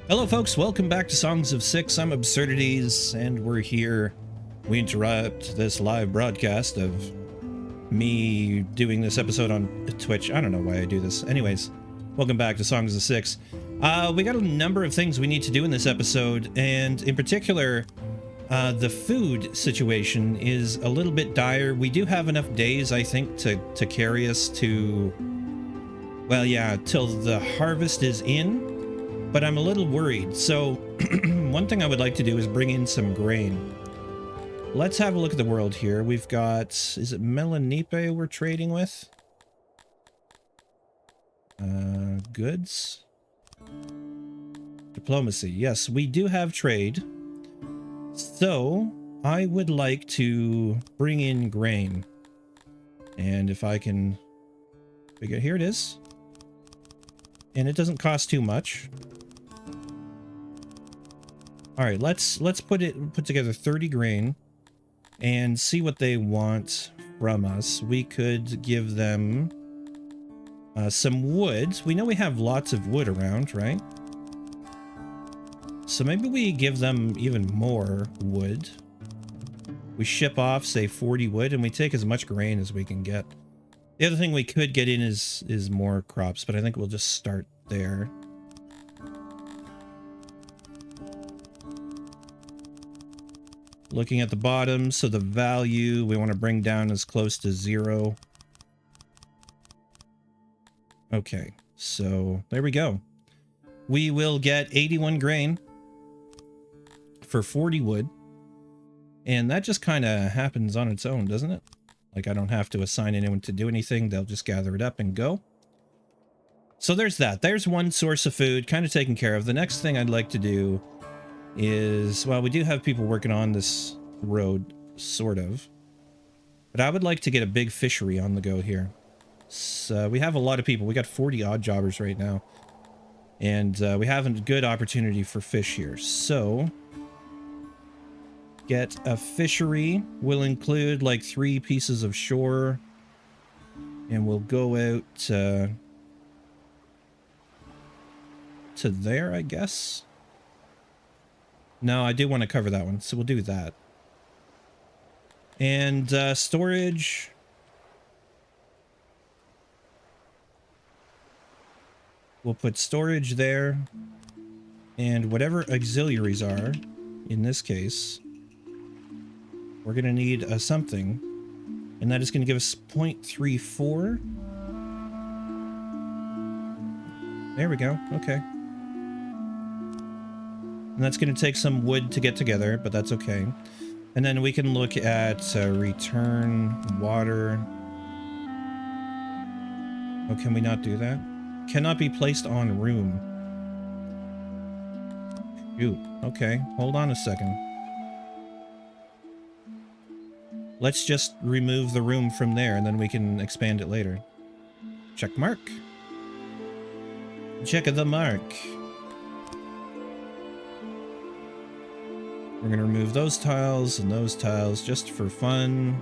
Hello folks, welcome back to Songs of Six. I'm 𝘬𝘁𝘂𝗍𝘠, and we're here. We interrupt this live broadcast of me doing this episode on Twitch. I don't know why I do this. Anyways, welcome back to Songs of Six. We got a number of things we need to do in this episode, and in particular, the food situation is a little bit dire. We do have enough days, I think, to carry us to, well, yeah, till the harvest is in. But I'm a little worried. So one thing I would like to do is bring in some grain. Let's have a look at the world here. We've got, is it 𝗦𝗨𝘨 we're trading with? Goods. Diplomacy. Yes, we do have trade. So I would like to bring in grain. And if I can figure, here it is. And it doesn't cost too much. All right, let's put together 30 grain and see what they want from us. We could give them some wood. We know we have lots of wood around, right? So maybe we give them even more wood. We ship off, say, 40 wood, and we take as much grain as we can get. The other thing we could get in is more crops, but I think we'll just start there. Looking at the bottom, so the value we want to bring down as close to 0. Okay, so there we go. We will get 81 grain for 40 wood. And that just kind of happens on its own, doesn't it? Like, I don't have to assign anyone to do anything. They'll just gather it up and go. So there's that. There's one source of food kind of taken care of. The next thing I'd like to do is, well, we do have people working on this road, sort of. But I would like to get a big fishery on the go here. So we have a lot of people. We got 40 odd jobbers right now. And we have a good opportunity for fish here. So get a fishery. Will include like 3 pieces of shore. And we'll go out to there, I guess. No, I do want to cover that one, so we'll do that. And storage. We'll put storage there. And whatever auxiliaries are, in this case, we're going to need a something. And that is going to give us 0.34. There we go. Okay. And that's going to take some wood to get together, but that's okay. And then we can look at return water. Oh, can we not do that? Cannot be placed on room. Shoot. Okay, hold on a second. Let's just remove the room from there, and then we can expand it later. Check mark. Check the mark. We're going to remove those tiles and those tiles just for fun.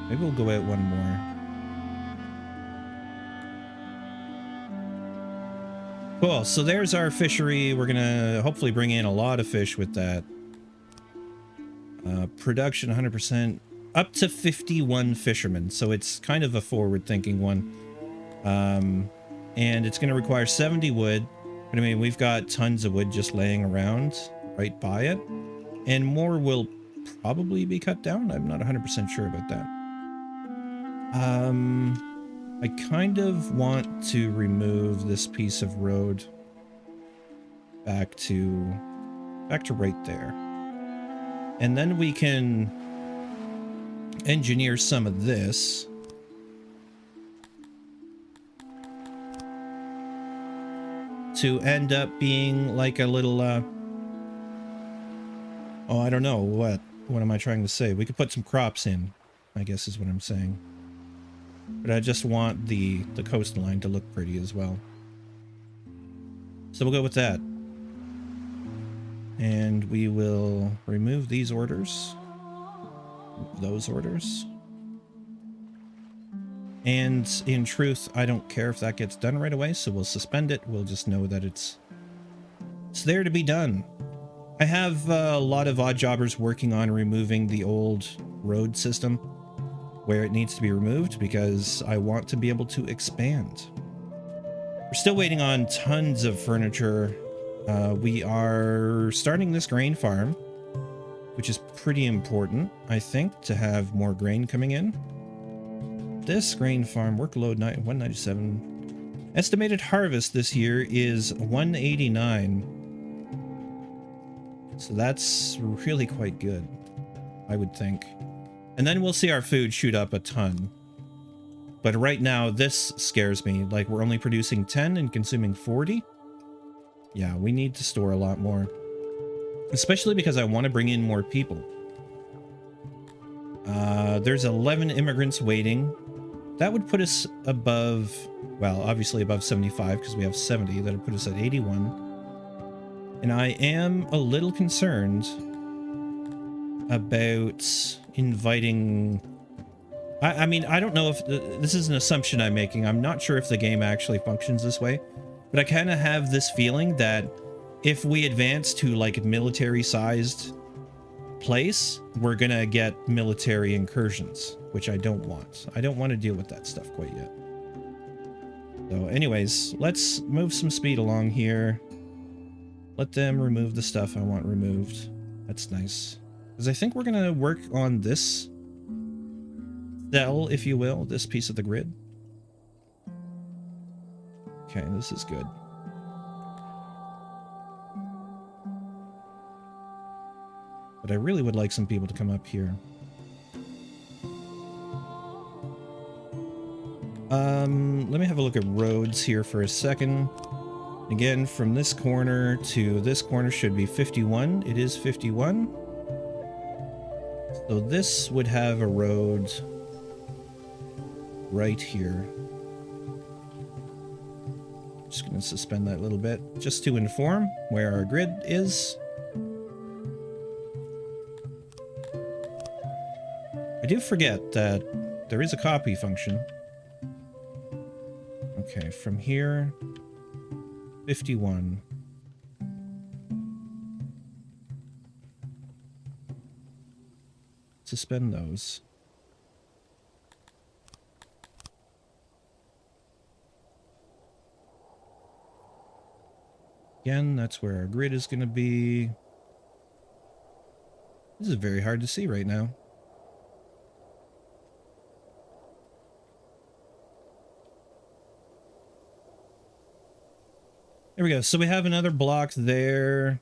Maybe we'll go out one more. Cool, so there's our fishery. We're going to hopefully bring in a lot of fish with that. Production 100%, up to 51 fishermen. So it's kind of a forward-thinking one. And it's going to require 70 wood. But I mean, we've got tons of wood just laying around right by it. And more will probably be cut down. I'm not 100% sure about that. I kind of want to remove this piece of road back to right there. And then we can engineer some of this. To end up being like a little, oh, I don't know, what am I trying to say? We could put some crops in, I guess is what I'm saying. But I just want the coastline to look pretty as well. So we'll go with that. And we will remove these orders. Those orders. And in truth, I don't care if that gets done right away, so we'll suspend it. We'll just know that it's there to be done. I have a lot of odd jobbers working on removing the old road system where it needs to be removed because I want to be able to expand. We're still waiting on tons of furniture. We are starting this grain farm, which is pretty important, I think, to have more grain coming in. This grain farm, workload 197. Estimated harvest this year is 189. So that's really quite good, I would think. And then we'll see our food shoot up a ton. But right now, this scares me. Like, we're only producing 10 and consuming 40. Yeah, we need to store a lot more. Especially because I want to bring in more people. There's 11 immigrants waiting. That would put us above, well, obviously above 75 because we have 70. That would put us at 81. And I am a little concerned about inviting... I mean, I don't know if... This is an assumption I'm making. I'm not sure if the game actually functions this way. But I kind of have this feeling that if we advance to, like, military-sized place, we're gonna get military incursions, which I don't want. I don't want to deal with that stuff quite yet. So anyways, let's move some speed along here. Let them remove the stuff I want removed. That's nice. Because I think we're gonna work on this cell, if you will, this piece of the grid. Okay, this is good. But I really would like some people to come up here. Let me have a look at roads here for a second. Again, from this corner to this corner should be 51. It is 51. So this would have a road right here. Just going to suspend that a little bit just to inform where our grid is. I do forget that there is a copy function. Okay, from here, 51. Suspend those. Again, that's where our grid is going to be. This is very hard to see right now. There we go. So we have another block there.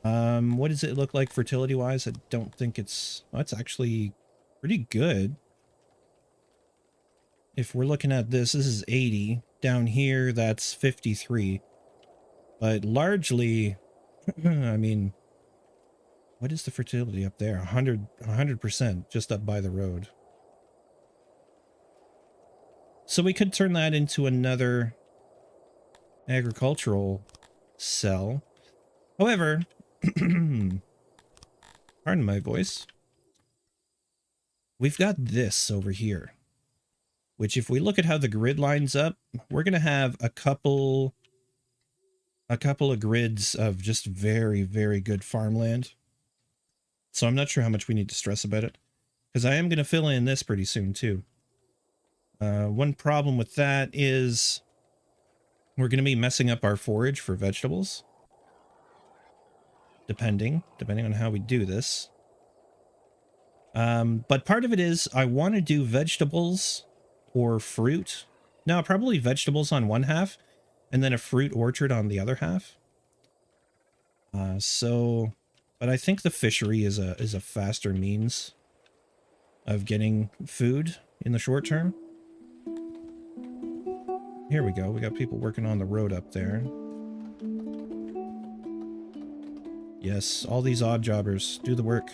What does it look like fertility-wise? I don't think it's... Well, it's actually pretty good. If we're looking at this, this is 80. Down here, that's 53. But largely, I mean, what is the fertility up there? 100%, just up by the road. So we could turn that into another agricultural cell. However, pardon my voice, we've got this over here, which if we look at how the grid lines up, we're going to have a couple of grids of just very, very good farmland. So I'm not sure how much we need to stress about it, because I am going to fill in this pretty soon too. One problem with that is we're going to be messing up our forage for vegetables. Depending on how we do this. But part of it is I want to do vegetables or fruit. No, probably vegetables on one half and then a fruit orchard on the other half. But I think the fishery is a faster means of getting food in the short term. Here we go. We got people working on the road up there. Yes, all these odd jobbers do the work.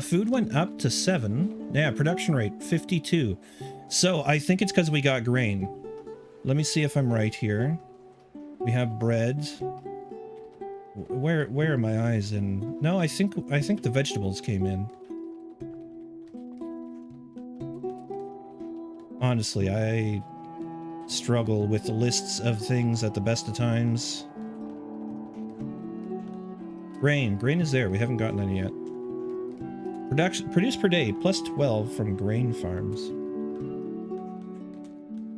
Food went up to 7. Yeah, production rate 52. So I think it's because we got grain. Let me see if I'm right here. We have bread. Where are my eyes in? No, I think the vegetables came in. Honestly, I struggle with the lists of things at the best of times. Grain. Grain is there. We haven't gotten any yet. Produced per day, plus 12 from grain farms.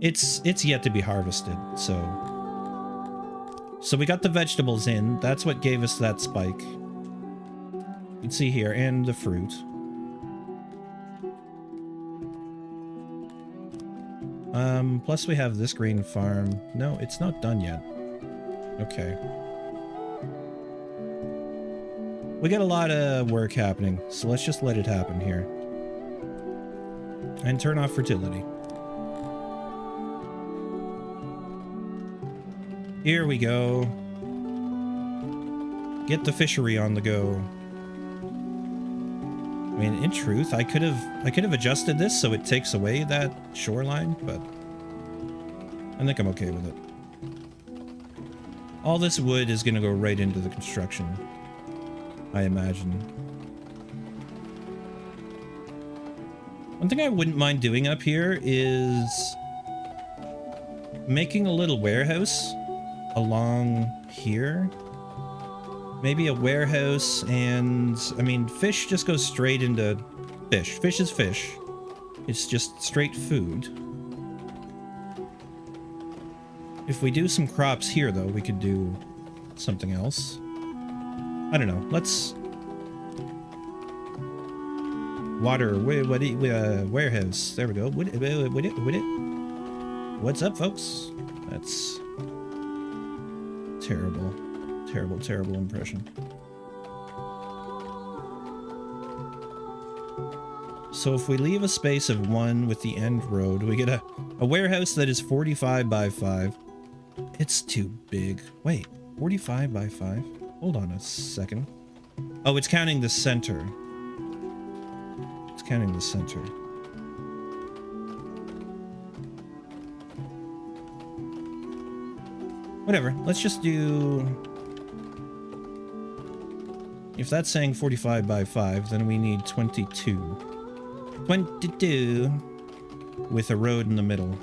It's yet to be harvested, so we got the vegetables in. That's what gave us that spike. You can see here, and the fruit. Plus we have this grain farm. No, it's not done yet. Okay. We got a lot of work happening, so let's just let it happen here. And turn off fertility. Here we go. Get the fishery on the go. I mean, in truth, I could have adjusted this so it takes away that shoreline, but I think I'm okay with it. All this wood is going to go right into the construction, I imagine. One thing I wouldn't mind doing up here is making a little warehouse along here. Maybe a warehouse, and I mean, fish just goes straight into fish. Fish is fish. It's just straight food. If we do some crops here, though, we could do something else. I don't know. Let's water. Warehouse. There we go. What's up, folks? That's terrible. Terrible, terrible impression. So if we leave a space of 1 with the end road, we get a warehouse that is 45 by 5. It's too big. Wait, 45 by 5? Hold on a second. Oh, it's counting the center. It's counting the center. Whatever, let's just do... If that's saying 45 by 5, then we need 22. 22 with a road in the middle.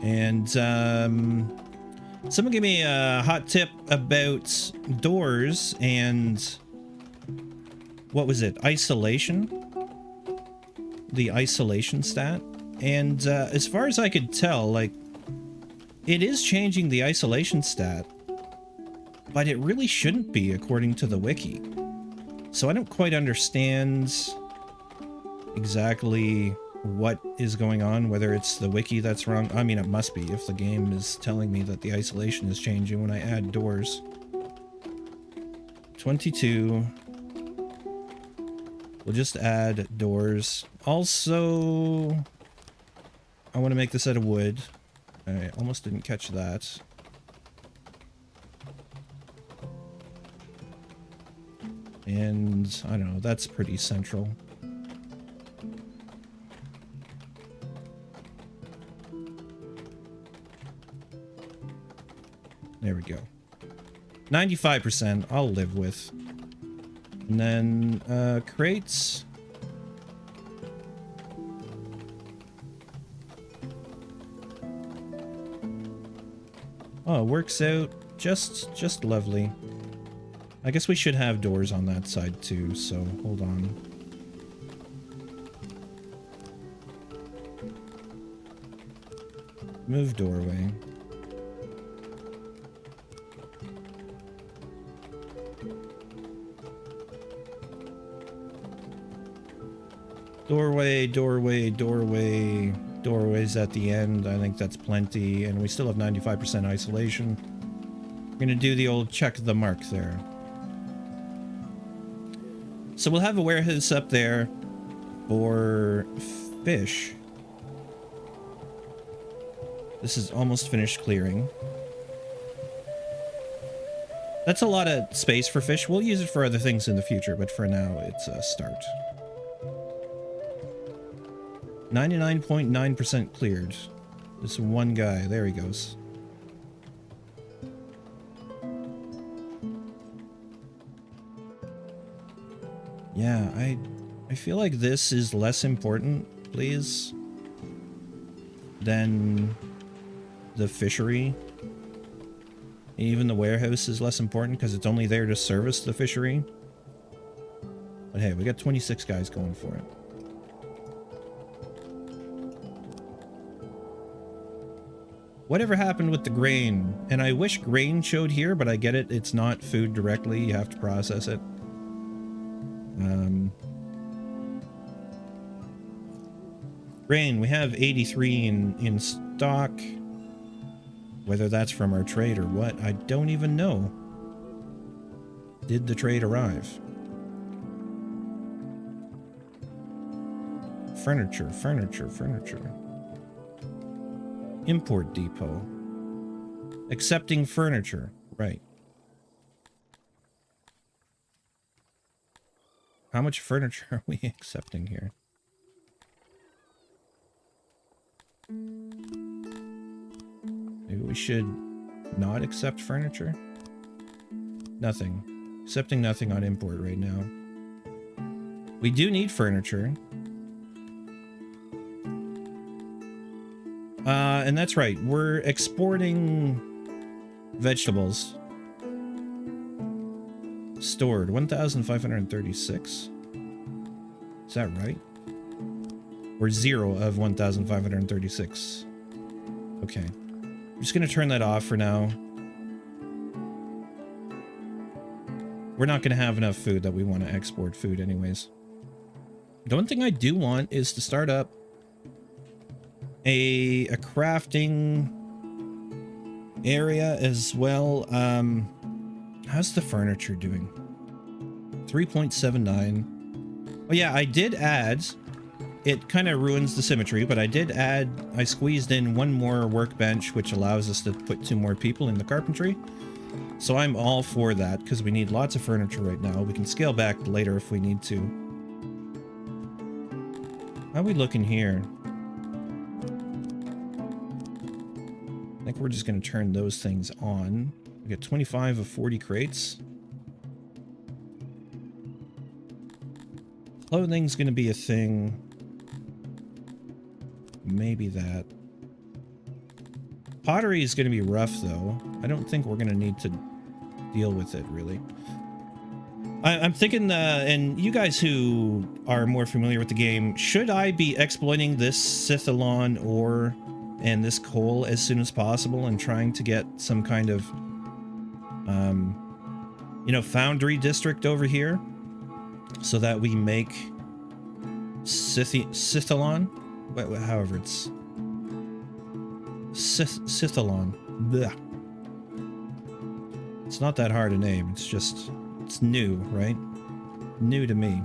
And someone give me a hot tip about doors and what was it? Isolation? The isolation stat. And as far as I could tell, like, it is changing the isolation stat, but it really shouldn't be according to the wiki. So I don't quite understand exactly what is going on, whether it's the wiki that's wrong. I mean, it must be if the game is telling me that the isolation is changing when I add doors. 22. We'll just add doors. Also, I want to make this out of wood. I almost didn't catch that. And, I don't know, that's pretty central. There we go. 95% I'll live with. And then, crates. Oh, it works out just lovely. I guess we should have doors on that side too, so hold on. Move doorway. Doorway, doorway, doorway. Doorways at the end. I think that's plenty. And we still have 95% isolation. We're going to do the old check the mark there. So we'll have a warehouse up there for fish. This is almost finished clearing. That's a lot of space for fish. We'll use it for other things in the future, but for now, it's a start. 99.9% cleared. This one guy. There he goes. Yeah, I feel like this is less important please. Then the fishery. Even the warehouse is less important because it's only there to service the fishery. But hey, we got 26 guys going for it. Whatever happened with the grain? And I wish grain showed here, but I get it. It's not food directly. You have to process it. Grain, we have 83 in stock. Whether that's from our trade or what, I don't even know. Did the trade arrive? Furniture, furniture, furniture. Import depot. Accepting furniture. Right. How much furniture are we accepting here? Maybe we should not accept furniture? Nothing. Accepting nothing on import right now. We do need furniture. And that's right. We're exporting vegetables. Stored 1,536. Is that right? Or 0 of 1,536. Okay. I'm just going to turn that off for now. We're not going to have enough food that we want to export food anyways. The one thing I do want is to start up a crafting area as well. How's the furniture doing? 3.79. Oh yeah, I did add, it kind of ruins the symmetry, but I did add, I squeezed in one more workbench, which allows us to put 2 more people in the carpentry. So I'm all for that, because we need lots of furniture right now. We can scale back later if we need to. How are we looking here? I think we're just going to turn those things on. We got 25 of 40 crates. Clothing's going to be a thing. Maybe that. Pottery is going to be rough, though. I don't think we're going to need to deal with it, really. I'm thinking, and you guys who are more familiar with the game, should I be exploiting this 𝗬𝘂𝘂𝗯𝗲 ore and this coal as soon as possible and trying to get some kind of, you know, foundry district over here so that we make 𝗬𝘂𝘂𝘂𝘂𝘂𝘂, however it's 𝗬𝘂𝘂𝘂𝘂𝘂𝘂. It's not that hard a name. It's just, it's new, right? New to me.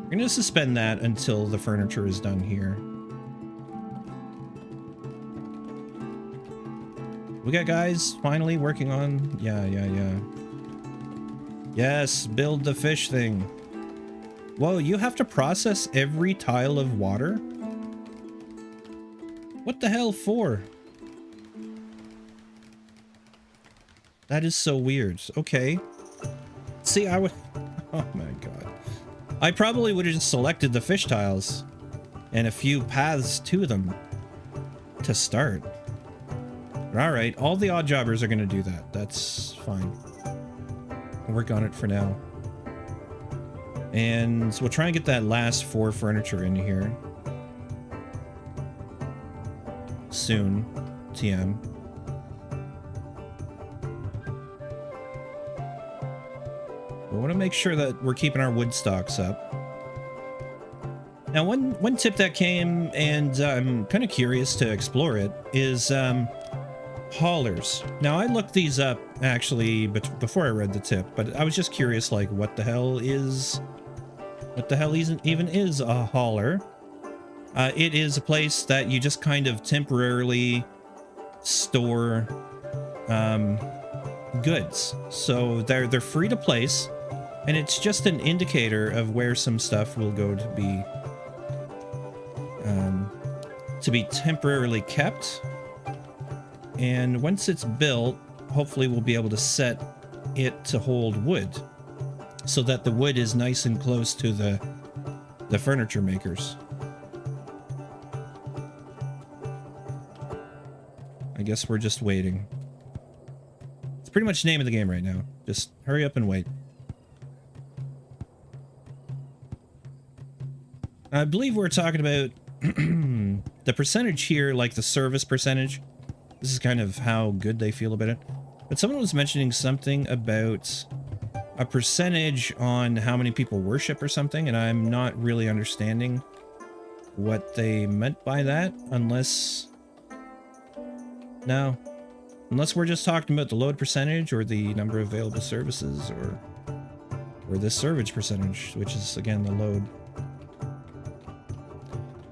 We're going to suspend that until the furniture is done here. We got guys finally working on... Yeah. Yes, build the fish thing. Whoa, you have to process every tile of water? What the hell for? That is so weird. Okay. See, I would... Oh my god. I probably would have just selected the fish tiles and a few paths to them to start. Alright, all the odd jobbers are going to do that. That's fine. I'll work on it for now. And we'll try and get that last 4 furniture in here. Soon. TM. We want to make sure that we're keeping our wood stocks up. Now, one tip that came, and I'm kind of curious to explore it, is haulers. Now, I looked these up, actually, before I read the tip, but I was just curious, like, what the hell even is a hauler? It is a place that you just kind of temporarily store goods. So they're free to place, and it's just an indicator of where some stuff will go to be temporarily kept. And once it's built, hopefully we'll be able to set it to hold wood. so that the wood is nice and close to the furniture makers. I guess we're just waiting. It's pretty much the name of the game right now. Just hurry up and wait. I believe we're talking about the percentage here, like the service percentage. This is kind of how good they feel about it. But someone was mentioning something about a percentage on how many people worship or something, and I'm not really understanding what they meant by that, unless... No. Unless we're just talking about the load percentage or the number of available services, or this servage percentage, which is, again, the load.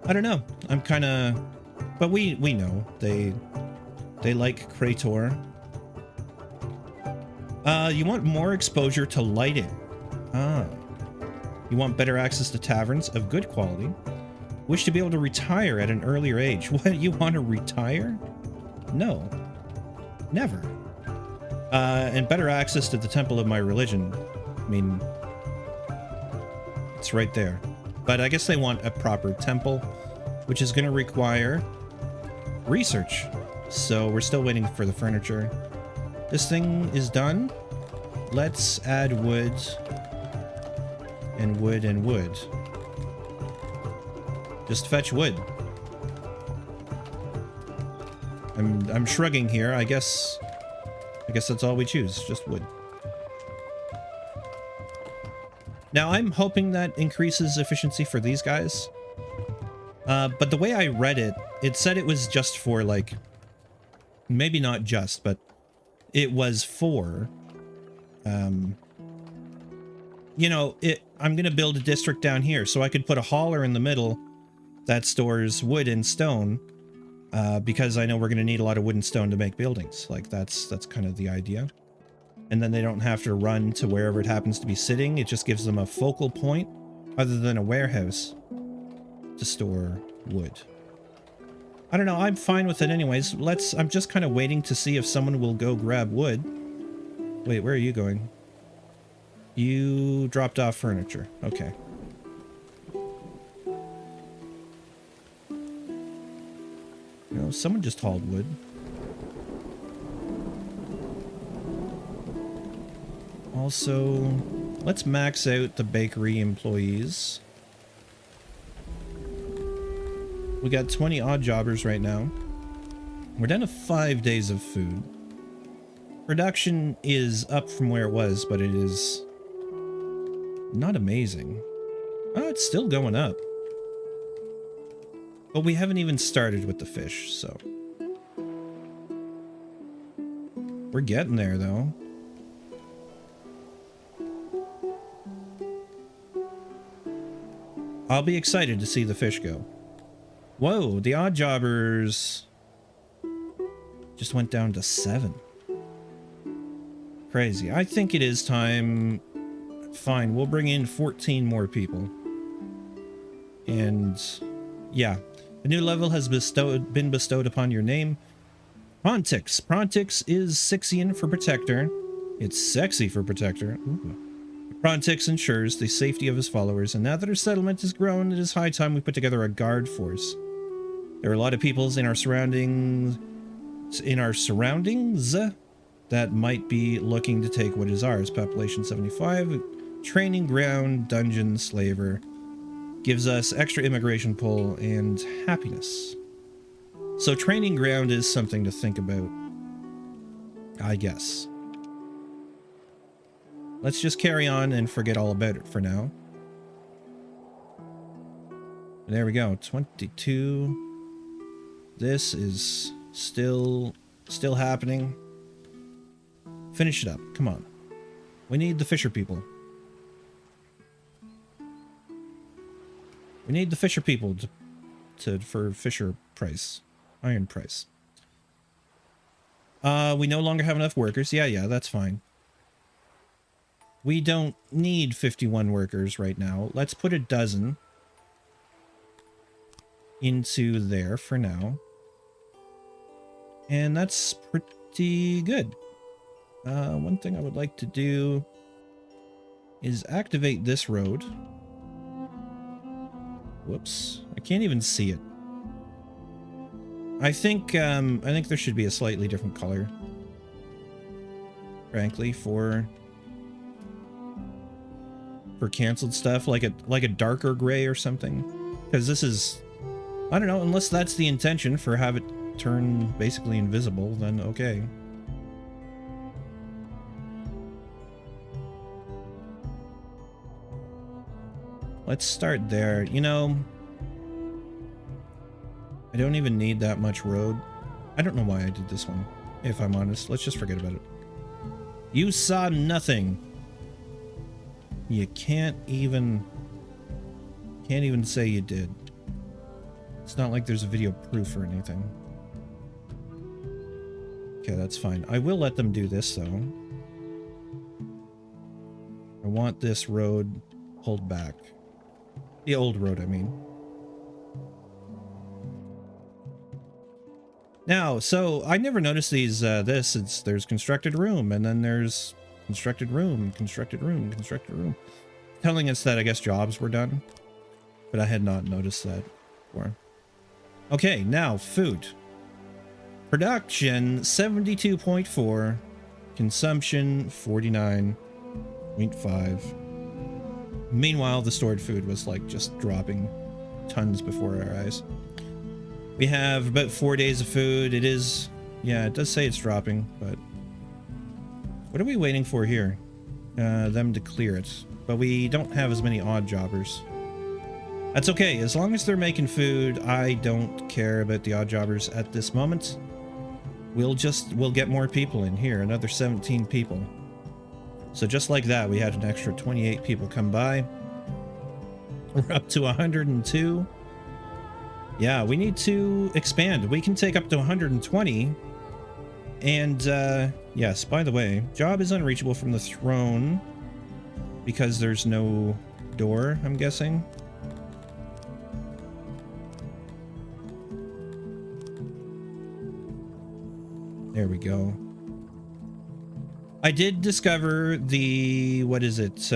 I don't know. I'm kind of... But we know. They like Krator. You want more exposure to lighting. Ah. You want better access to taverns of good quality. Wish to be able to retire at an earlier age. What? You want to retire? No. Never. And better access to the temple of my religion. I mean... It's right there. But I guess they want a proper temple, which is going to require research. So we're still waiting for the furniture. This thing is done. Let's add wood and wood and wood. Just fetch wood. I'm shrugging here. I guess that's all we choose. Just wood. Now I'm hoping that increases efficiency for these guys. But the way I read it, it said it was just for, like, maybe not just, but it was for, you know, I'm going to build a district down here, so I could put a hauler in the middle that stores wood and stone, because I know we're going to need a lot of wood and stone to make buildings. Like, that's kind of the idea. And then they don't have to run to wherever it happens to be sitting. It just gives them a focal point, other than a warehouse, to store wood. I don't know, I'm fine with it anyways. I'm just kind of waiting to see if someone will go grab wood. Wait, where are you going? You dropped off furniture. Okay. You know, someone just hauled wood. Also, let's max out the bakery employees. We got 20 odd jobbers right now. We're down to 5 days of food. Production is up from where it was, but it is not amazing. Oh, it's still going up. But we haven't even started with the fish, so. We're getting there, though. I'll be excited to see the fish go. Whoa, the odd jobbers just went down to 7. Crazy. I think it is time. Fine, we'll bring in 14 more people. And yeah, a new level has been bestowed upon your name. Prontix. Prontix is Sixian for Protector. It's sexy for Protector. Ooh. Prontix ensures the safety of his followers, and now that our settlement has grown, it is high time we put together a guard force. There are a lot of peoples in our surroundings that might be looking to take what is ours. Population 75, training ground, dungeon, slaver. Gives us extra immigration pull and happiness. So training ground is something to think about, I guess. Let's just carry on and forget all about it for now. There we go, 22. This is still happening. Finish it up, come on. We need the fisher people. We need the fisher people for fisher price. Iron price. We no longer have enough workers. Yeah, that's fine. We don't need 51 workers right now. Let's put a dozen into there for now. And that's pretty good. One thing I would like to do is activate this road. Whoops. I can't even see it. I think there should be a slightly different color. Frankly, for canceled stuff, like a darker gray or something. Because this is, I don't know, unless that's the intention, for have it turn basically invisible, then okay. Let's start there. You know, I don't even need that much road. I don't know why I did this one, if I'm honest. Let's just forget about it. You saw nothing. You can't even say you did. It's not like there's a video proof or anything. Okay, that's fine. I will let them do this, though. I want this road pulled back. The old road, I mean. Now, so I never noticed these, there's constructed room, and then there's constructed room, constructed room, constructed room. Telling us that I guess jobs were done, but I had not noticed that before. Okay, now food. Production 72.4, consumption 49.5. Meanwhile, the stored food was like just dropping tons before our eyes. We have about 4 days of food. It is, yeah, it does say it's dropping, but what are we waiting for here? Them to clear it. But we don't have as many odd jobbers. That's okay. As long as they're making food, I don't care about the odd jobbers at this moment. We'll get more people in here, another 17 people. So just like that, we had an extra 28 people come by. We're up to 102. Yeah, we need to expand. We can take up to 120. And, yes, by the way, job is unreachable from the throne because there's no door, I'm guessing. There we go. I did discover the, what is it?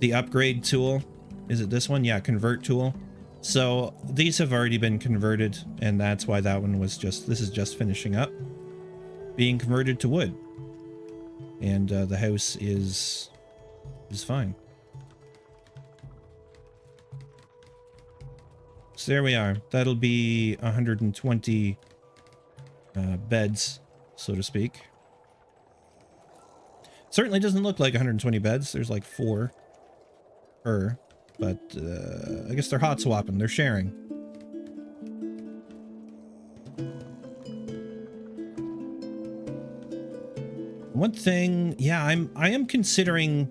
The upgrade tool. Is it this one? Yeah, convert tool. So these have already been converted, and that's why that one was just, this is just finishing up being converted to wood. And the house is fine. So there we are. That'll be 120 beds, so to speak. Certainly doesn't look like 120 beds. There's like 4 per. But I guess they're hot swapping. They're sharing. One thing, yeah, I am considering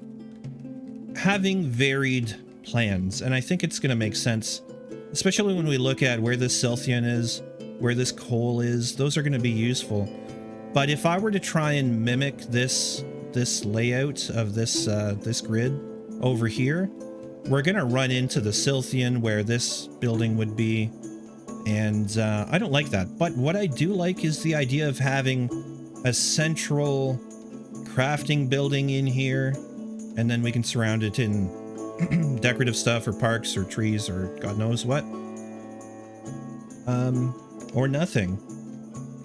having varied plans, and I think it's going to make sense, especially when we look at where this Silthian is, where this coal is. Those are going to be useful. But if I were to try and mimic this layout of this grid over here, we're gonna run into the Silthian where this building would be, and I don't like that. But what I do like is the idea of having a central crafting building in here, and then we can surround it in decorative stuff or parks or trees or God knows what, or nothing,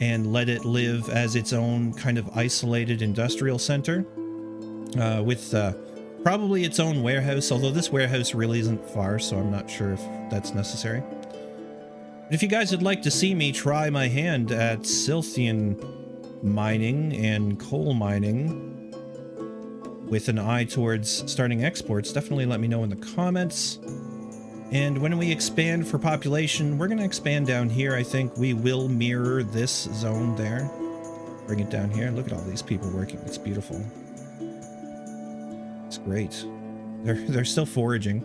and let it live as its own kind of isolated industrial center with probably its own warehouse, although this warehouse really isn't far, so I'm not sure if that's necessary. But if you guys would like to see me try my hand at Silthian mining and coal mining with an eye towards starting exports, definitely let me know in the comments. And when we expand for population, we're going to expand down here. I think we will mirror this zone there. Bring it down here. Look at all these people working. It's beautiful. It's great. They're still foraging.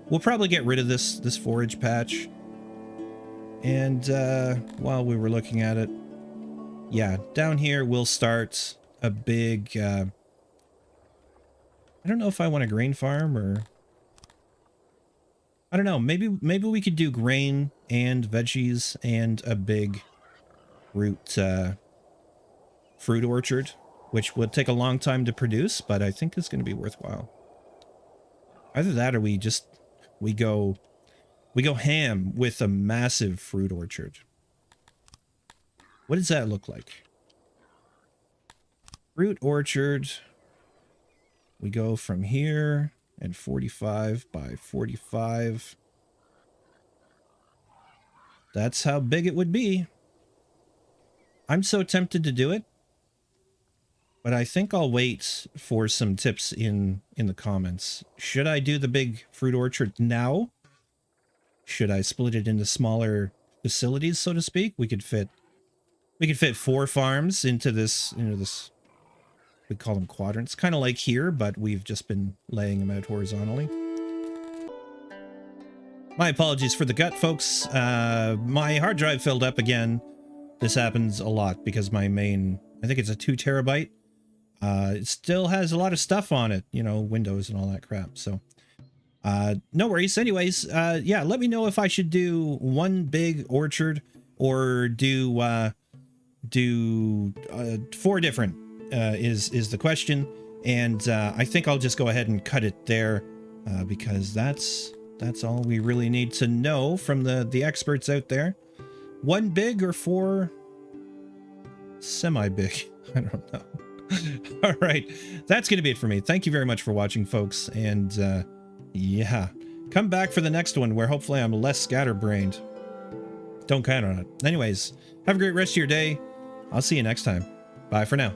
We'll probably get rid of this forage patch. And while we were looking at it, yeah, down here we'll start a big I don't know if I want a grain farm, or I don't know, maybe we could do grain and veggies and a big fruit orchard. which would take a long time to produce, but I think is going to be worthwhile. Either that or we go ham with a massive fruit orchard. What does that look like? Fruit orchard. We go from here and 45 by 45. That's how big it would be. I'm so tempted to do it, but I think I'll wait for some tips in the comments. Should I do the big fruit orchard now? Should I split it into smaller facilities, so to speak? We could fit 4 farms into this, we call them quadrants, kind of like here, but we've just been laying them out horizontally. My apologies for the gut, folks. My hard drive filled up again. This happens a lot because my main, I think it's a 2 terabyte. It still has a lot of stuff on it, Windows and all that crap. So no worries. Anyways, yeah, let me know if I should do one big orchard or do 4 different is the question. And I think I'll just go ahead and cut it there because that's all we really need to know from the experts out there. 1 big or 4 semi-big? I don't know. All right, that's going to be it for me. Thank you very much for watching, folks. And yeah, come back for the next one where hopefully I'm less scatterbrained. Don't count on it. Anyways, have a great rest of your day. I'll see you next time. Bye for now.